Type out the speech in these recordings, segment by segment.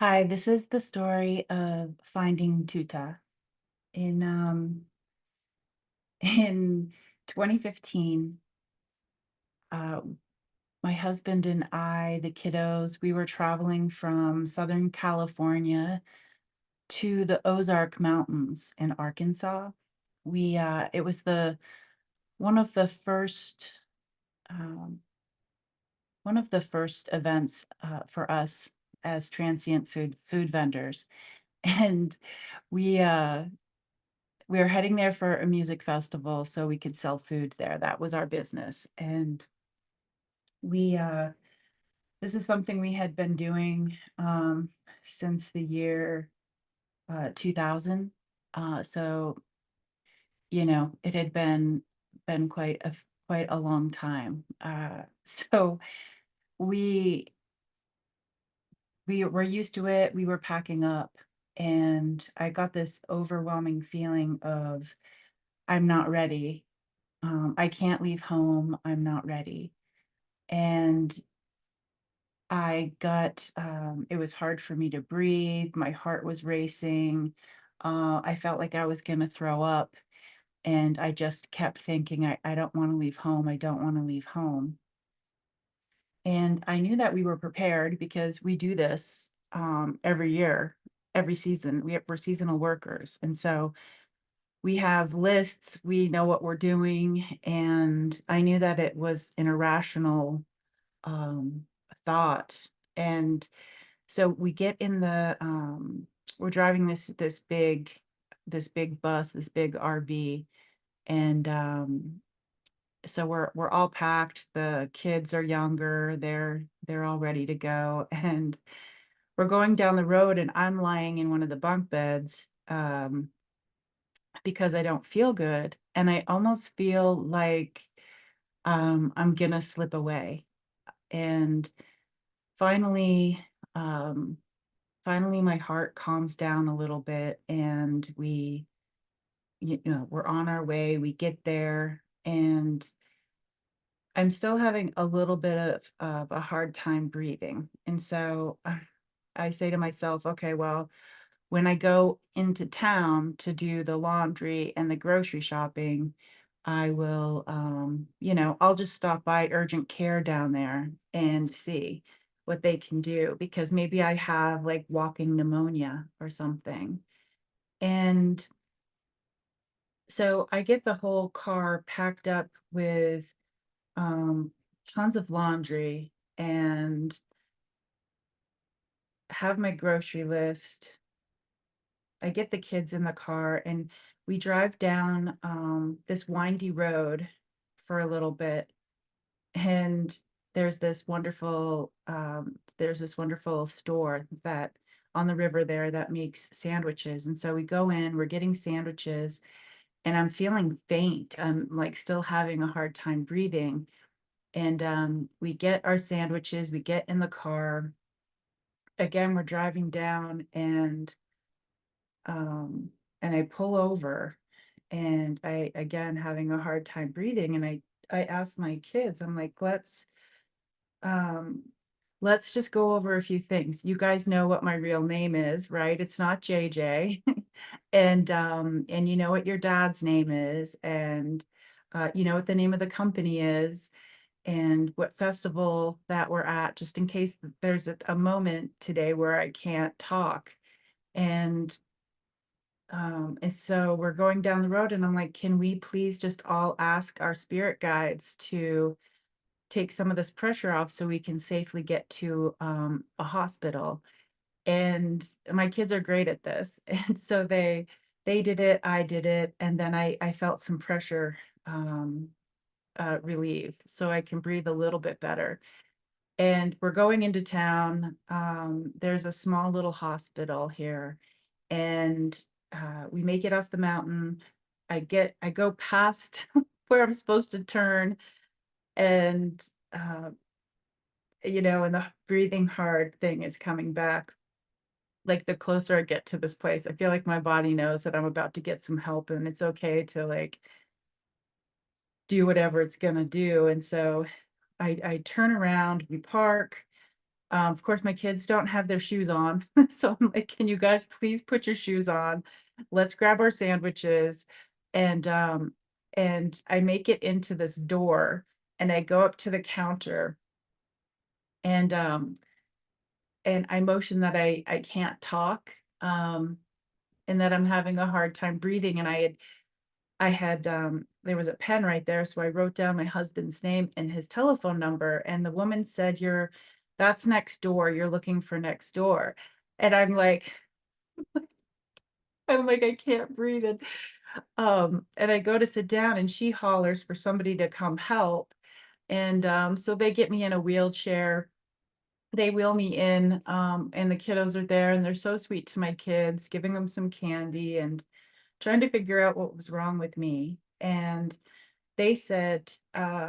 Hi, this is the story of finding Tutah. In in 2015, uh, my husband and I, the kiddos, we were traveling from Southern California to the Ozark Mountains in Arkansas. It was the one of the first um, one of the first events for us as transient food vendors, and we uh, we were heading there for a music festival so we could sell food there. That was our business. And we this is something we had been doing since the year 2000. So, it had been quite a long time. So we we were used to it. We were packing up, and I got this overwhelming feeling of I'm not ready. I can't leave home. I'm not ready. And it was hard for me to breathe. My heart was racing. I felt like I was going to throw up. And I just kept thinking, I don't want to leave home. I don't want to leave home. And I knew that we were prepared because we do this every year, every season. We're seasonal workers. And so we have lists, we know what we're doing. And I knew that it was an irrational um, thought. And so we get in we're driving this big bus, this big RV, and so we're all packed. The kids are younger; they're all ready to go, and we're going down the road, and I'm lying in one of the bunk beds because I don't feel good, and I almost feel like I'm gonna slip away, and finally, um, finally, my heart calms down a little bit, and we're on our way. We get there, and I'm still having a little bit of a hard time breathing. And so I say to myself, okay, well, when I go into town to do the laundry and the grocery shopping, I will, I'll just stop by urgent care down there and see what they can do because maybe I have like walking pneumonia or something. And so I get the whole car packed up with um, tons of laundry and have my grocery list. I get the kids in the car and we drive down this windy road for a little bit. And there's this wonderful store that on the river there that makes sandwiches. And so we go in, we're getting sandwiches, and I'm feeling faint. I'm like still having a hard time breathing. And we get our sandwiches, we get in the car. Again, we're driving down um and I pull over and I again having a hard time breathing and I asked my kids, I'm like, um let's just go over a few things. You guys know what my real name is, right? It's not JJ. And you know what your dad's name is, and you know what the name of the company is, and what festival that we're at, just in case there's a moment today where I can't talk. And so we're going down the road, and I'm like, can we please just all ask our spirit guides to take some of this pressure off so we can safely get to a hospital? And my kids are great at this. And so they did it, I did it, and then I felt some pressure um, relieve so I can breathe a little bit better. And we're going into town. There's a small little hospital here, and we make it off the mountain. I go past where I'm supposed to turn, and uh, and the breathing hard thing is coming back. Like the closer I get to this place, I feel like my body knows that I'm about to get some help, and it's okay to like do whatever it's gonna do. And so I turn around, we park, Of course, my kids don't have their shoes on. So I'm like, can you guys please put your shoes on? Let's grab our sandwiches. And I make it into this door and I go up to the counter and I motion that I can't talk, and that I'm having a hard time breathing. And I had there was a pen right there, so I wrote down my husband's name and his telephone number, and the woman said, that's next door. You're looking for next door. And I'm like, I can't breathe. And I go to sit down and she hollers for somebody to come help. And so they get me in a wheelchair. They wheel me in, and the kiddos are there and they're so sweet to my kids, giving them some candy and trying to figure out what was wrong with me. And they said,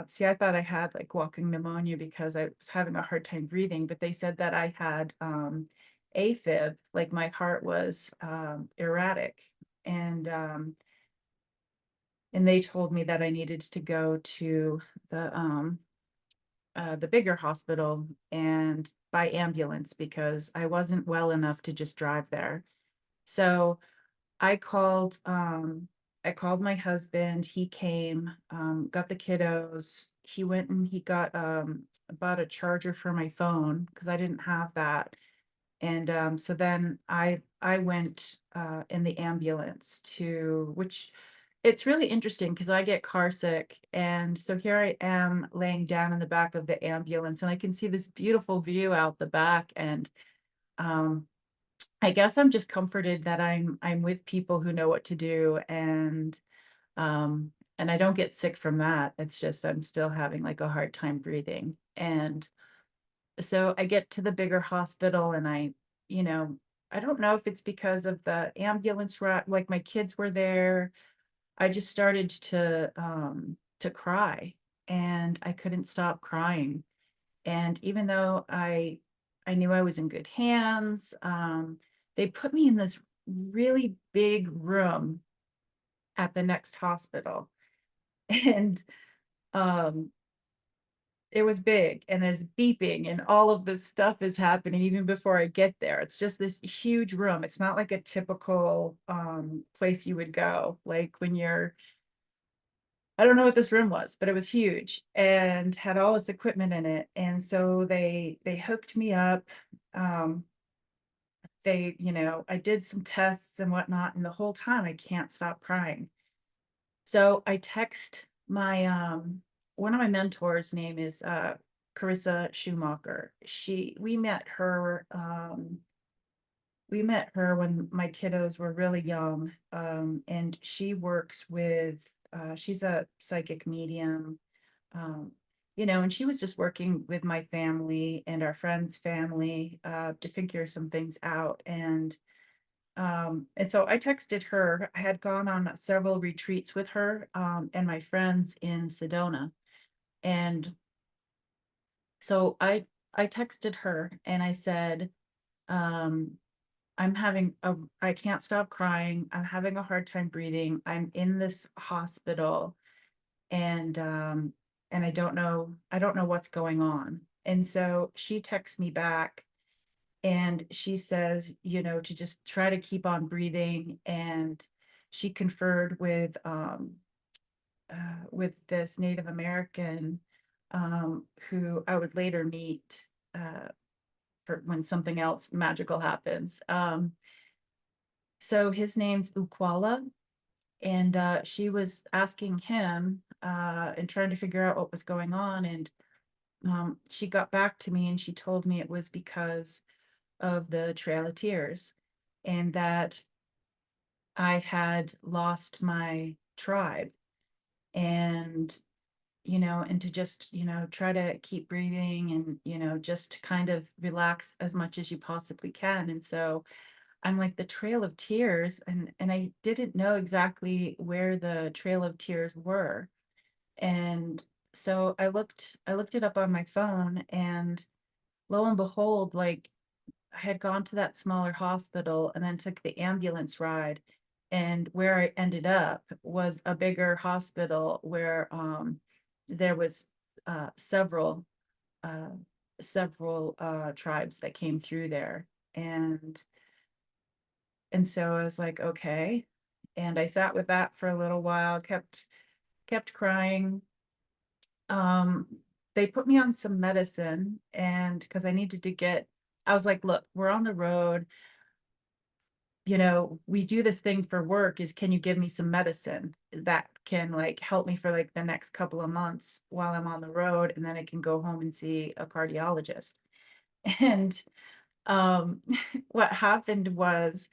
see, I thought I had like walking pneumonia because I was having a hard time breathing, but they said that I had AFib, like my heart was erratic. And um, and they told me that I needed to go to the bigger hospital and by ambulance because I wasn't well enough to just drive there. So I called I called my husband. He came, got the kiddos. He went and he got bought a charger for my phone because I didn't have that. And so then I went in the ambulance to which it's really interesting because I get car sick. And so here I am laying down in the back of the ambulance and I can see this beautiful view out the back. And um, I guess I'm just comforted that I'm with people who know what to do, and I don't get sick from that. It's just I'm still having like a hard time breathing. And so I get to the bigger hospital and you know, I don't know if it's because of the ambulance ride, like my kids were there. I just started to cry and I couldn't stop crying. And even though I knew I was in good hands, they put me in this really big room at the next hospital. And um, it was big and there's beeping and all of this stuff is happening even before I get there. It's just this huge room. It's not like a typical place you would go, like when you're I don't know what this room was, but it was huge and had all this equipment in it. And so they hooked me up. Um, I did some tests and whatnot, and the whole time I can't stop crying. So I text my one of my mentors' name is Carissa Schumacher. We met her when my kiddos were really young, and she works with she's a psychic medium, um, and she was just working with my family and our friend's family to figure some things out. And so I texted her. I had gone on several retreats with her and my friends in Sedona. And so I texted her and I said, um, I can't stop crying. I'm having a hard time breathing. I'm in this hospital and I don't know what's going on. And so she texts me back and she says, to just try to keep on breathing. And she conferred with this Native American who I would later meet for when something else magical happens. So his name's Ukwala, and she was asking him and trying to figure out what was going on. And she got back to me and she told me it was because of the Trail of Tears and that I had lost my tribe. And and to just try to keep breathing and just kind of relax as much as you possibly can. And so I'm like, the Trail of Tears, and I didn't know exactly where the Trail of Tears were. And so I looked it up on my phone, and lo and behold, like I had gone to that smaller hospital and then took the ambulance ride. And where I ended up was a bigger hospital where there was several. Uh, several tribes that came through there. And so I was like, okay. And I sat with that for a little while, kept crying. Um, they put me on some medicine, and because I needed to get, I was like, look, we're on the road. We do this thing for work. Can you give me some medicine that can like help me for like the next couple of months while I'm on the road, and then I can go home and see a cardiologist. And um what happened was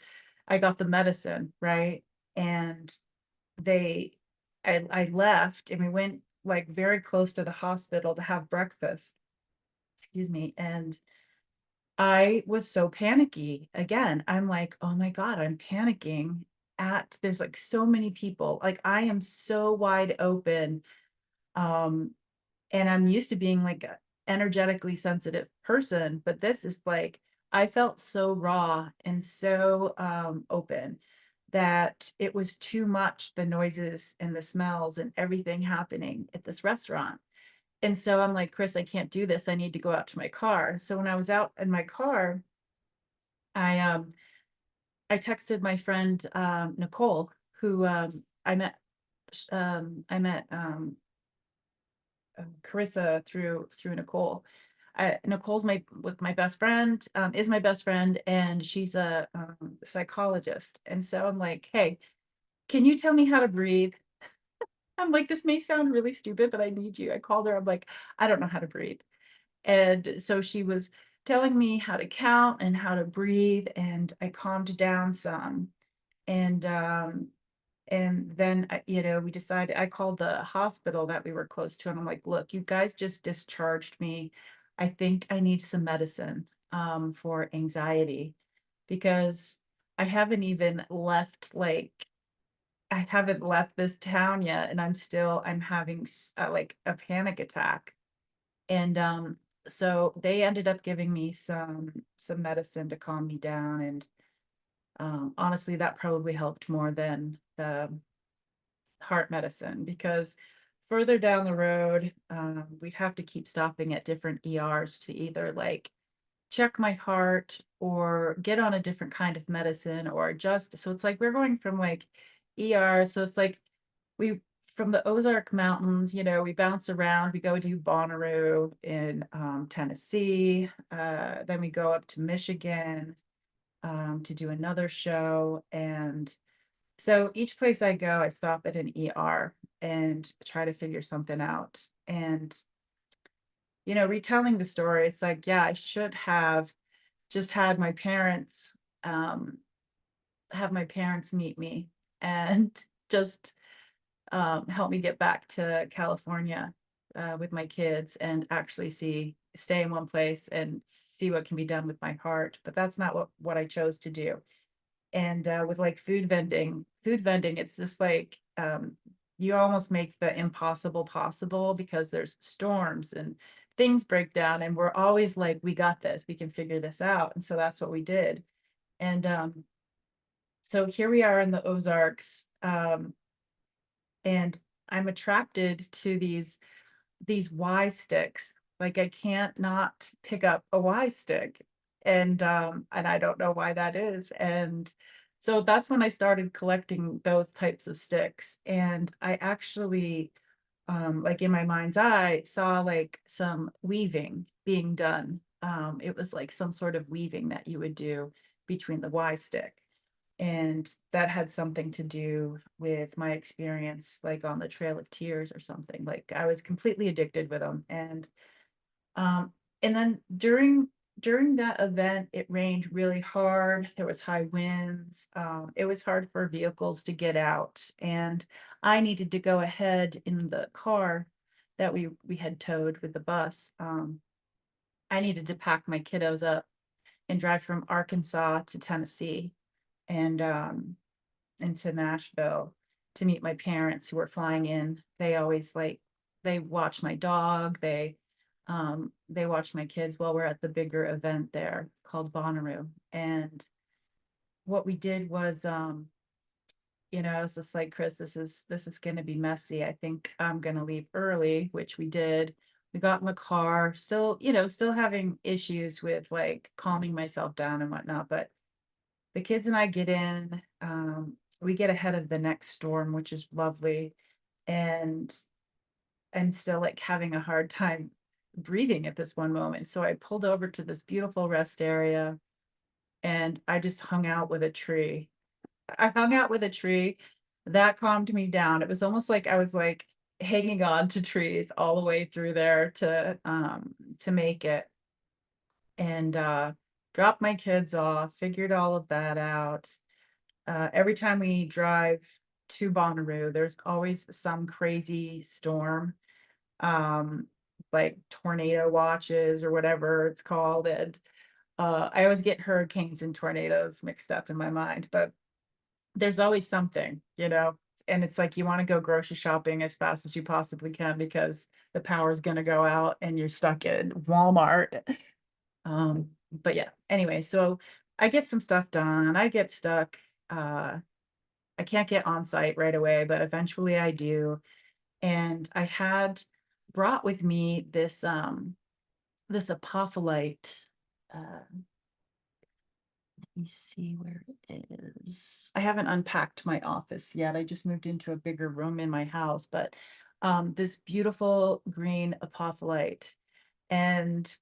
I got the medicine, right? And they I left and we went like very close to the hospital to have breakfast. Excuse me. And I was so panicky. Again, I'm like, oh my God, I'm panicking there's like so many people. Like I am so wide open. Um, and I'm used to being like a energetically sensitive person, but this is like I felt so raw and so open that it was too much, the noises and the smells and everything happening at this restaurant. And so I'm like, Chris, I can't do this. I need to go out to my car. So when I was out in my car, I I texted my friend Nicole, who I met Carissa through Nicole. Nicole's my best friend, is my best friend, and she's a psychologist. And so I'm like, hey, can you tell me how to breathe? I'm like, this may sound really stupid, but I need you. I called her. I'm like, I don't know how to breathe. And so she was telling me how to count and how to breathe, and I calmed down some. And then we decided, I called the hospital that we were close to, and I'm like, look, you guys just discharged me. I think I need some medicine for anxiety, because I haven't even left I haven't left this town yet, and I'm having like a panic attack. And so they ended up giving me some medicine to calm me down, and honestly, that probably helped more than the heart medicine, because further down the road, we'd have to keep stopping at different ERs to either like check my heart or get on a different kind of medicine or adjust. So it's like we're going from like ER. So it's like we from the Ozark Mountains, we bounce around. We go to Bonnaroo in Tennessee. Then we go up to Michigan to do another show. And so each place I go, I stop at an ER and try to figure something out. And, retelling the story, it's like, yeah, I should have just had my parents um, meet me and just help me get back to California with my kids and actually stay in one place and see what can be done with my heart. But that's not what I chose to do. And with like food vending, it's just like you almost make the impossible possible, because there's storms and things break down, and we're always like, we got this, we can figure this out. And so that's what we did. And so here we are in the Ozarks, and I'm attracted to these Y sticks. Like I can't not pick up a Y stick. And I don't know why that is. And so that's when I started collecting those types of sticks. And I actually like in my mind's eye saw like some weaving being done. It was like some sort of weaving that you would do between the Y stick. And that had something to do with my experience, like on the Trail of Tears or something. Like I was completely addicted with them. Um, and then during that event, it rained really hard. There was high winds. It was hard for vehicles to get out, and I needed to go ahead in the car that we had towed with the bus. I needed to pack my kiddos up and drive from Arkansas to Tennessee, and into Nashville to meet my parents who were flying in. They always they watch my dog, they watch my kids while we're at the bigger event there called Bonnaroo. And what we did was I was just like, Chris, this is gonna be messy. I think I'm gonna leave early, which we did. We got in the car, still, still having issues with like calming myself down and whatnot. But the kids and I get in, we get ahead of the next storm, which is lovely. And I'm still like having a hard time breathing at this one moment. So I pulled over to this beautiful rest area and I just hung out with a tree. I hung out with a tree that calmed me down. It was almost like I was like hanging on to trees all the way through there to make it. And dropped my kids off, figured all of that out. Every time we drive to Bonnaroo, there's always some crazy storm, um, like tornado watches or whatever it's called. And I always get hurricanes and tornadoes mixed up in my mind, but there's always something, and it's like you want to go grocery shopping as fast as you possibly can because the power is going to go out and you're stuck in Walmart. But yeah, anyway, so I get some stuff done. I get stuck. I can't get on site right away, but eventually I do. And I had brought with me this apophyllite. Let me see where it is. I haven't unpacked my office yet. I just moved into a bigger room in my house, but this beautiful green apophyllite. And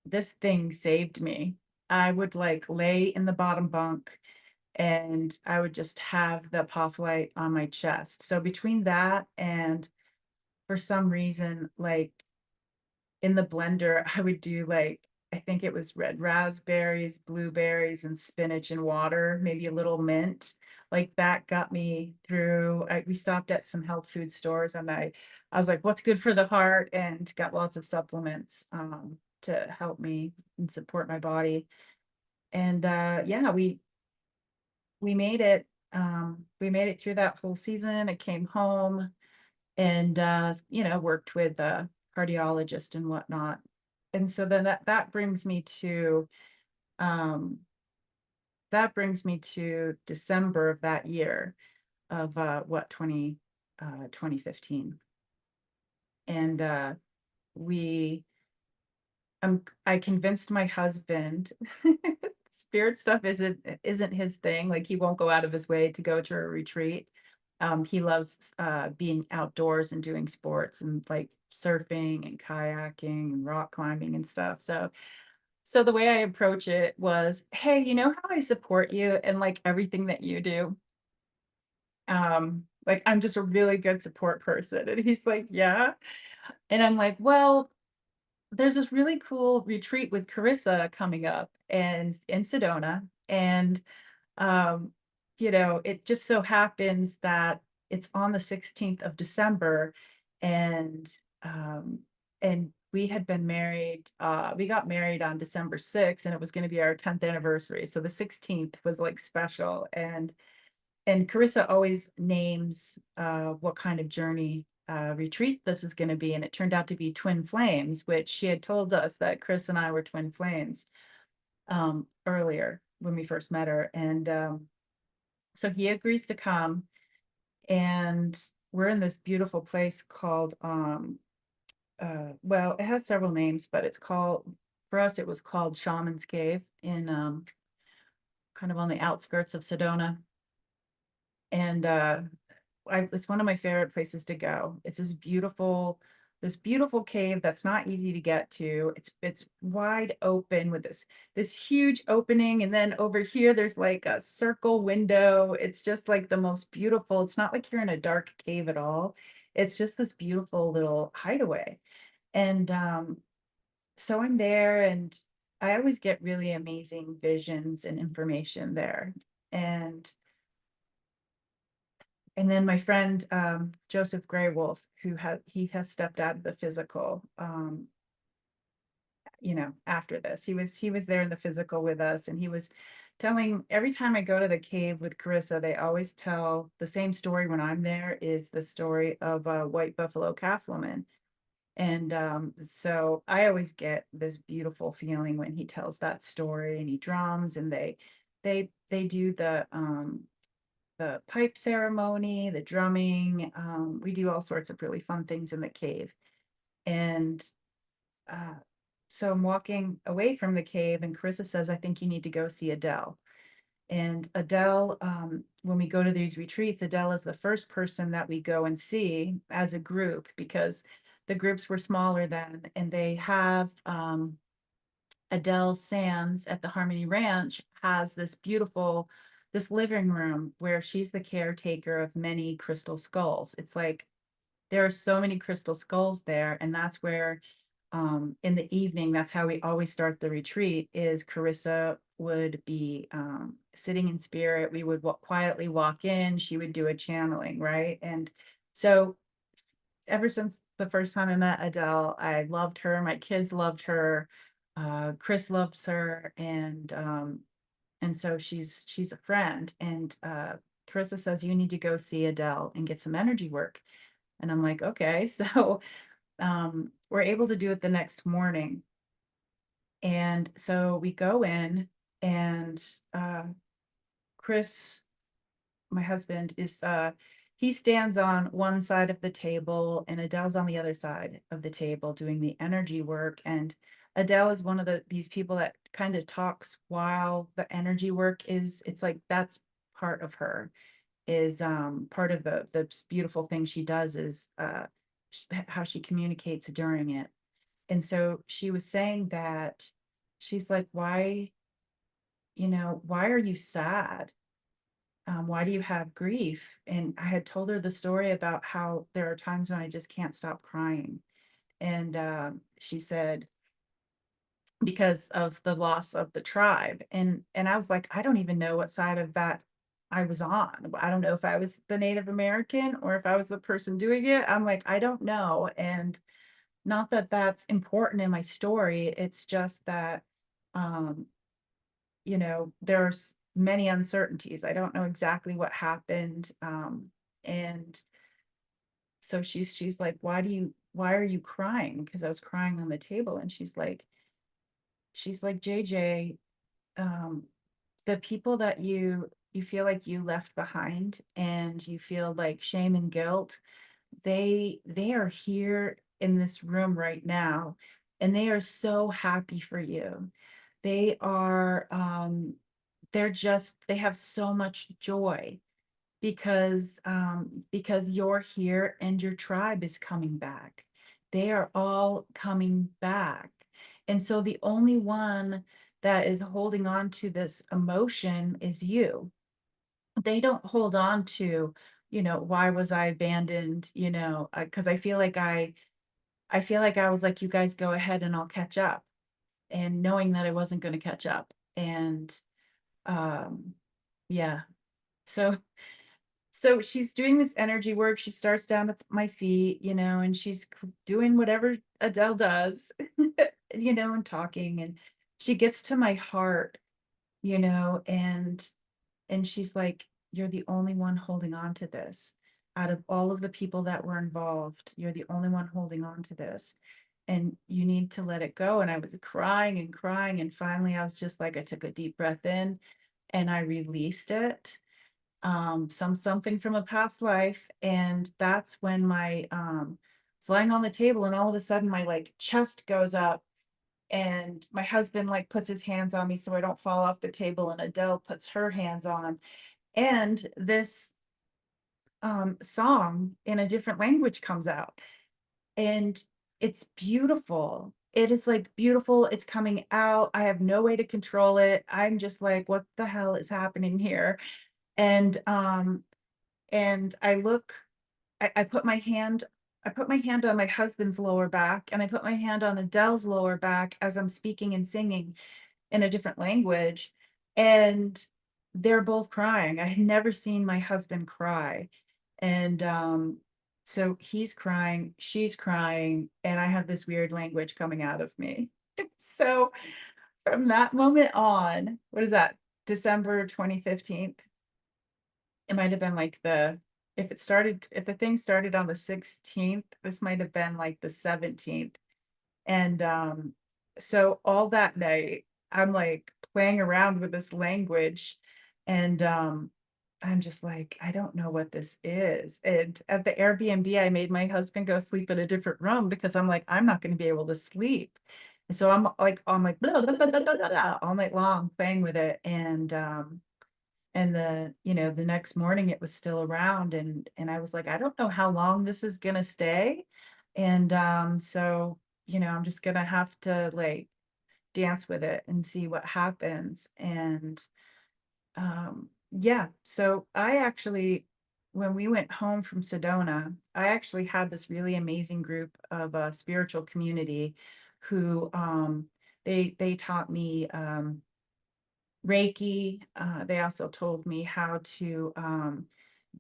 this thing saved me. I would like lay in the bottom bunk and I would just have the apophyllite on my chest. So between that and for some reason, like in the blender, I would do like, I think it was red raspberries, blueberries, and spinach and water, maybe a little mint. Like that got me through. We stopped at some health food stores and I was like, what's good for the heart? And got lots of supplements to help me and support my body. And yeah, we made it. We made it through that whole season. I came home and worked with a cardiologist and whatnot. And so then that brings me to um, December of that year of 2015. And we I convinced my husband spirit stuff isn't his thing. Like he won't go out of his way to go to a retreat. He loves being outdoors and doing sports and like surfing and kayaking and rock climbing and stuff. So the way I approach it was, hey, you know how I support you and like everything that you do? Like I'm just a really good support person. And he's like, yeah. And I'm like, well, there's this really cool retreat with Carissa coming up and in Sedona. And um, it just so happens that it's on the 16th of December and um and we had been married, we got married on December 6th and it was going to be our 10th anniversary. So the 16th was like special. And Carissa always names what kind of journey retreat this is going to be. And it turned out to be twin flames, which she had told us that Chris and I were twin flames earlier when we first met her. And so he agrees to come. And we're in this beautiful place called, well, it has several names, but for us, it was called Shaman's Cave in kind of on the outskirts of Sedona. And it's one of my favorite places to go. It's this beautiful cave that's not easy to get to. It's wide open with this huge opening, and then over here there's like a circle window. It's just like the most beautiful. It's not like you're in a dark cave at all. It's just this beautiful little hideaway. And so I'm there, and I always get really amazing visions and information there. And then my friend Joseph Graywolf, he has stepped out of the physical, after this. He was there in the physical with us, and he was telling every time I go to the cave with Carissa, they always tell the same story when I'm there, is the story of a white buffalo calf woman. And so I always get this beautiful feeling when he tells that story and he drums and they do the pipe ceremony, the drumming. We do all sorts of really fun things in the cave. And uh, so I'm walking away from the cave, and Carissa says, I think you need to go see Adele. And Adele, when we go to these retreats, Adele is the first person that we go and see as a group, because the groups were smaller then, and they have Adele Sands at the Harmony Ranch has this living room where she's the caretaker of many crystal skulls. It's like there are so many crystal skulls there, and that's where in the evening, that's how we always start the retreat, is Carissa would be sitting in spirit. We would quietly walk in, she would do a channeling, right? And so ever since the first time I met Adele, I loved her. My kids loved her. Chris loves her, and so she's a friend. And Carissa says, you need to go see Adele and get some energy work. And I'm like, okay. So we're able to do it the next morning. And so we go in, and Chris, my husband, he stands on one side of the table, and Adele's on the other side of the table doing the energy work. And Adele is one of these people that kind of talks while the energy work is, it's like that's part of her, is part of the beautiful thing she does is how she communicates during it. And so she was saying that, she's like, why are you sad? Why do you have grief? And I had told her the story about how there are times when I just can't stop crying. And she said, because of the loss of the tribe. And I was like, I don't even know what side of that I was on. I don't know if I was the Native American or if I was the person doing it. I'm like, I don't know. And not that that's important in my story. It's just that, um, there's many uncertainties. I don't know exactly what happened. And so she's like, why are you crying? Because I was crying on the table. And she's like, JJ, um, the people that you feel like you left behind, and you feel like shame and guilt, they are here in this room right now, and they are so happy for you. They are they have so much joy because you're here and your tribe is coming back. They are all coming back. And so the only one that is holding on to this emotion is you. They don't hold on to, why was I abandoned? Because I feel like I was like, you guys go ahead and I'll catch up. And knowing that I wasn't going to catch up. And um, yeah. So she's doing this energy work. She starts down at my feet, and she's doing whatever Adele does, and talking. And she gets to my heart, and she's like, you're the only one holding on to this. Out of all of the people that were involved, you're the only one holding on to this. And you need to let it go. And I was crying and crying. And finally, I was just like, I took a deep breath in and I released it, something from a past life. And that's when my was lying on the table, and all of a sudden my like chest goes up, and my husband like puts his hands on me so I don't fall off the table, and Adele puts her hands on, and this song in a different language comes out, and it's beautiful. It is like beautiful. It's coming out. I have no way to control it. I'm just like, what the hell is happening here? And I look, I put my hand on my husband's lower back, and I put my hand on Adele's lower back as I'm speaking and singing in a different language. And they're both crying. I had never seen my husband cry. And so he's crying, she's crying, and I have this weird language coming out of me. So from that moment on, what is that? December 2015. It might have been like if the thing started on the 16th, this might have been like the 17th. And so all that night, I'm like playing around with this language, and I'm just like, I don't know what this is. And at the Airbnb, I made my husband go sleep in a different room because I'm like, I'm not going to be able to sleep. And so I'm like blah, blah, blah, blah, blah, blah, all night long playing with it. And the next morning it was still around, and I was like, I don't know how long this is gonna stay. And so, I'm just gonna have to like dance with it and see what happens. And yeah, so I actually, when we went home from Sedona, I actually had this really amazing group of spiritual community who they taught me Reiki. They also told me how to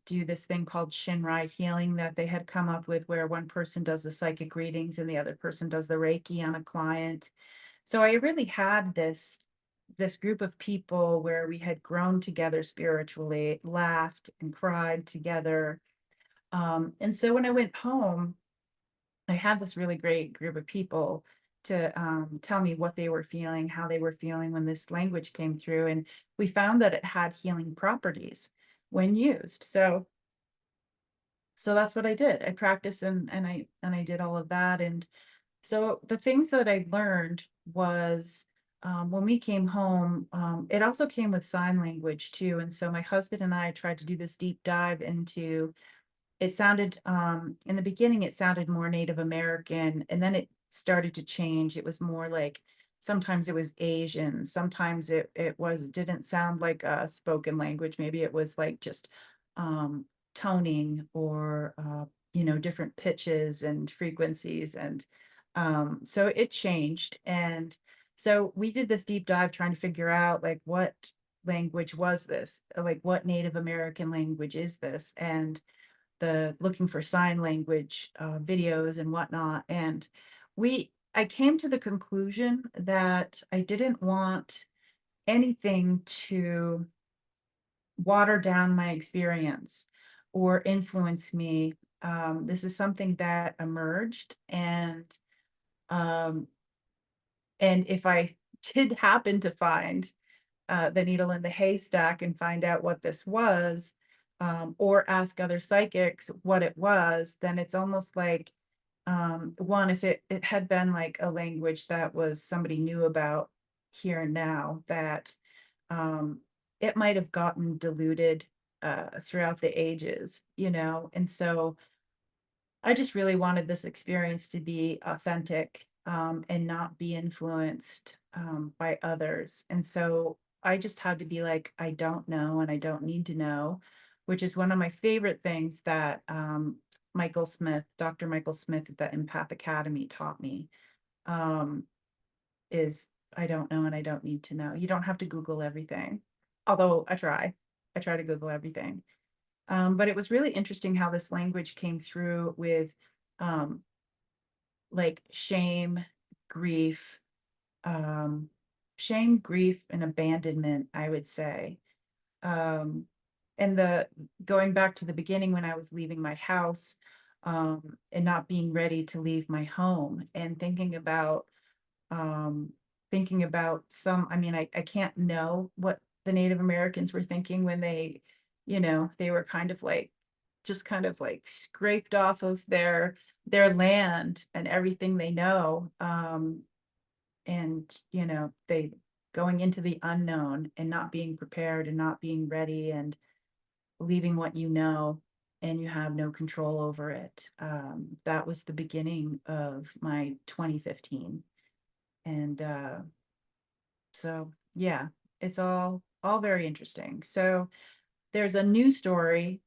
do this thing called Shinrai healing that they had come up with, where one person does the psychic readings and the other person does the Reiki on a client. So I really had this group of people where we had grown together spiritually, laughed and cried together. And so when I went home, I had this really great group of people to tell me what they were feeling, how they were feeling when this language came through. And we found that it had healing properties when used. So that's what I did. I practiced and I did all of that. And so the things that I learned was when we came home, it also came with sign language too. And so my husband and I tried to do this deep dive into it. Sounded in the beginning it sounded more Native American, and then it started to change. It was more like sometimes it was Asian, sometimes it didn't sound like a spoken language. Maybe it was like just um toning, or different pitches and frequencies. And so it changed. And so we did this deep dive trying to figure out like what language was this, like what Native American language is this, and the looking for sign language videos and whatnot. And I came to the conclusion that I didn't want anything to water down my experience or influence me. This is something that emerged, um, and if I did happen to find the needle in the haystack and find out what this was, or ask other psychics what it was, then it's almost like, one, if it had been like a language that was somebody knew about here and now, that um, it might have gotten diluted throughout the ages. And so I just really wanted this experience to be authentic, and not be influenced by others. And so I just had to be like, I don't know and I don't need to know, which is one of my favorite things that Dr. Michael Smith at the Empath Academy taught me, um, is I don't know and I don't need to know. You don't have to Google everything, although I try. I try to Google everything. But it was really interesting how this language came through with um, like grief, um, grief, and abandonment, I would say. Um, and the going back to the beginning when I was leaving my house, and not being ready to leave my home, and um, thinking about I mean, I can't know what the Native Americans were thinking when they were kind of like scraped off of their land and everything they know. And they going into the unknown and not being prepared and not being ready, and leaving what you know, and you have no control over it. That was the beginning of my 2015. And so yeah, it's all very interesting. So there's a new story.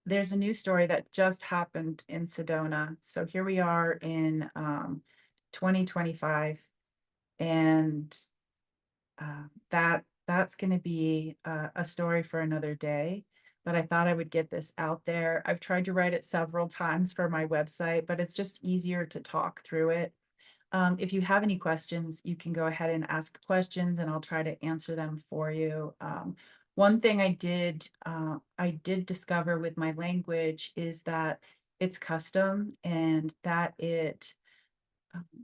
There's a new story that just happened in Sedona. So here we are in 2025, and that's going to be a story for another day. But I thought I would get this out there. I've tried to write it several times for my website, but it's just easier to talk through it. If you have any questions, you can go ahead and ask questions, and I'll try to answer them for you. One thing I did discover with my language is that it's custom, and that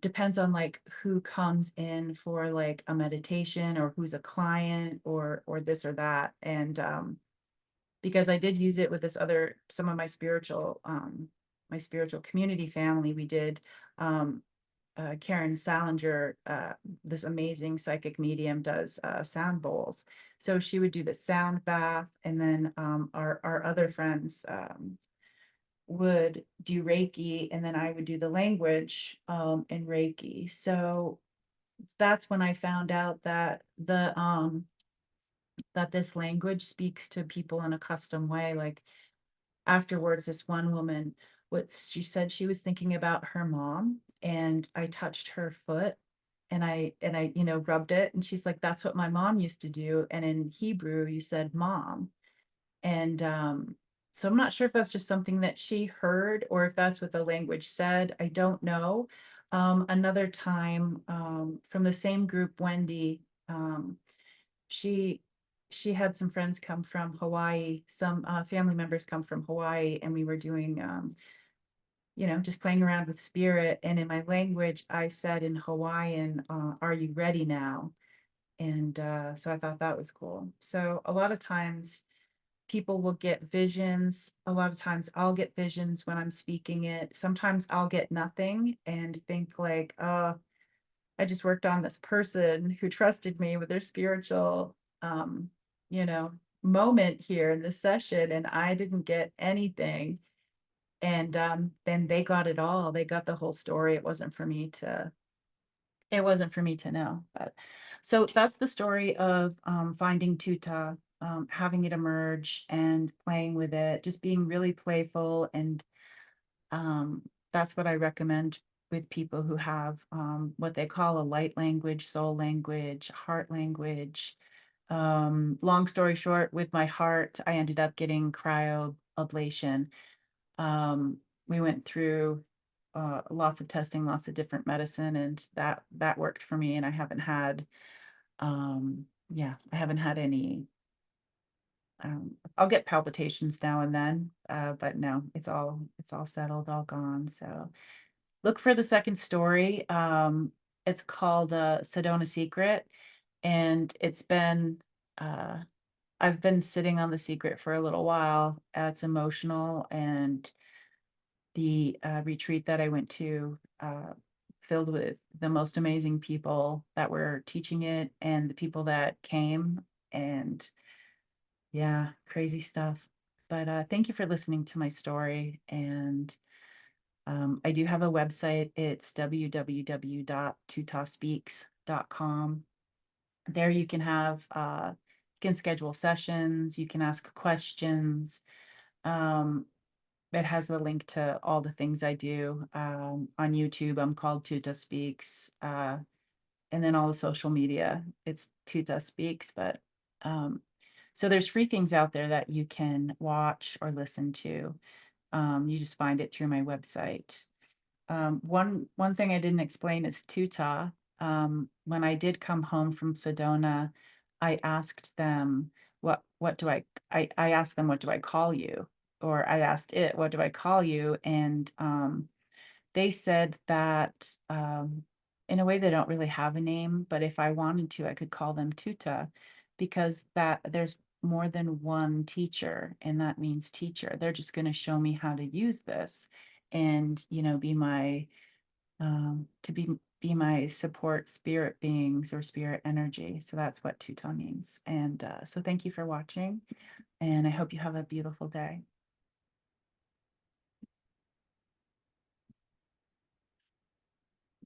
depends on like who comes in for like a meditation or who's a client or this or that. And because I did use it with this other, some of my spiritual community family, we did Karen Salinger, this amazing psychic medium, does sound bowls. So she would do the sound bath, and then our other friends would do Reiki, and then I would do the language in Reiki. So that's when I found out that that this language speaks to people in a custom way. Like afterwards, this one woman, what she said, she was thinking about her mom, and I touched her foot, and I rubbed it, and she's like, that's what my mom used to do, and in Hebrew you said mom. And so I'm not sure if that's just something that she heard or if that's what the language said. I don't know. Another time, from the same group, Wendy, she she had some friends come from Hawaii, some family members come from Hawaii, and we were doing just playing around with spirit. And in my language, I said in Hawaiian, "Are you ready now?" And so I thought that was cool. So a lot of times people will get visions. A lot of times I'll get visions when I'm speaking it. Sometimes I'll get nothing and think like, oh, I just worked on this person who trusted me with their spiritual, um, you know, moment here in this session, and I didn't get anything. And then they got it all. They got the whole story. It wasn't for me to know. But so that's the story of finding Tutah, having it emerge and playing with it, just being really playful. And that's what I recommend with people who have what they call a light language, soul language, heart language. Long story short, with my heart, I ended up getting cryoablation. um, we went through lots of testing, lots of different medicine, and that worked for me. And I haven't had, I haven't had any. I'll get palpitations now and then, but no, it's all settled, all gone. So look for the second story. It's called Sedona Secret, and it's been. I've been sitting on the secret for a little while. It's emotional, and the retreat that I went to, filled with the most amazing people that were teaching it and the people that came. And yeah, crazy stuff. But thank you for listening to my story. And I do have a website. It's www.tutahspeaks.com. There you can you can schedule sessions, you can ask questions. Um, It has the link to all the things I do. On YouTube, I'm called Tutah Speaks. And then all the social media, it's Tutah Speaks. But so there's free things out there that you can watch or listen to. You just find it through my website. One thing I didn't explain is Tutah. When I did come home from Sedona, I asked them, what do I asked them, what do I call you? Or I asked it, what do I call you? And they said that in a way they don't really have a name, but if I wanted to, I could call them Tutah, because that there's more than one teacher, and that means teacher. They're just going to show me how to use this, and be my to be my support spirit beings or spirit energy. So that's what Tutah means. And so thank you for watching, and I hope you have a beautiful day.